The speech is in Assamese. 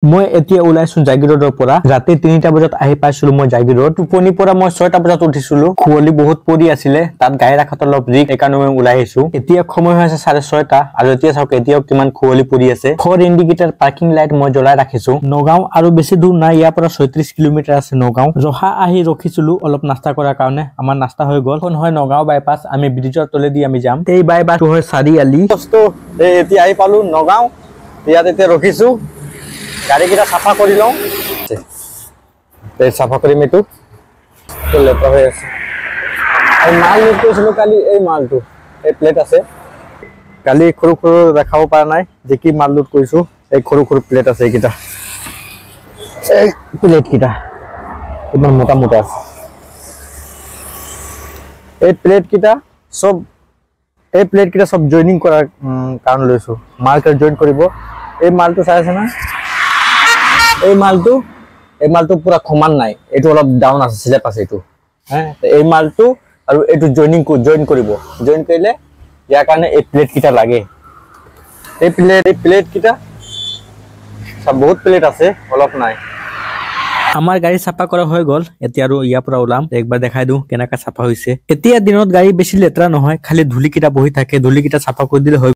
মই এতিয়া ওলাইছো জাগিৰোডৰ পৰা ৰাতি 3টা বজাত আহি পাইছিলো মই জাগিৰোড টোপনি পৰা মই 6টা বজাত উঠিছিলো খুৱলি বহুত পৰি আছিল তাত গাই ৰাখাত অলপ ৰিক একানো মই ওলাই আহিছো এতিয়া সময় হৈছে 6:30 আৰু এতিয়া চাওক এতিয়াও কিমান খুৱলি পৰি আছে ফৰ ইন্ডিকেটৰ পাৰ্কিং লাইট মই জ্বলাই ৰাখিছো নগাঁও আৰু বেছি দূৰ নাই ইয়াৰ পৰা 36 কিলোমিটাৰ আছে নগাঁও ৰহা আহি ৰখিছিলো অলপ নাস্তা কৰাৰ কাৰণে আমাৰ নাস্তা হৈ গল কোন হয় নগাঁও বাইপাছ আমি ব্ৰিজৰ তলেদি আমি যাম এই বাইপাছ হয় চাৰিআলি এতিয়া আহি পালো নগাঁও ইয়াতে এতিয়া ৰখিছো गाड़ी की साफा कर लो साफा कर माल लोड काली माल तो प्लेट आसे काली सरू सरू देखा पारा ना जे कि माल लोड कर सरू सरू प्लेट आसे प्लेट क्या इमान मोटा मोटा प्लेट क्या सब प्लेट क्या सब जॉइनिंग करार कारण लैसो माल जॉइन कर माल तो चाह ना मालটো পুরা সমান নাই এটো অলপ ডাউন আছে স্ল্যাপ আছে এটো হ্যাঁ এই মালটো আৰু এটো জয়েন কৰিব জয়েন কৰিলে ইয়াৰ কাৰণে এই প্লেট কিটা লাগে এই প্লেট কিটা সব বহুত প্লেট আছে অলপ নাই আমাৰ গাড়ী সাফা কৰা হৈ গল এতিয়া আৰু ইয়াৰ পৰা ওলাম একবাৰ দেখাই দিও কেনেকা সাফা হৈছে এতিয়া দিনত গাড়ী বেছি লেতৰা নহয় খালি ধুলি কিটা বহি থাকে ধুলি কিটা সাফা কৰি দিলে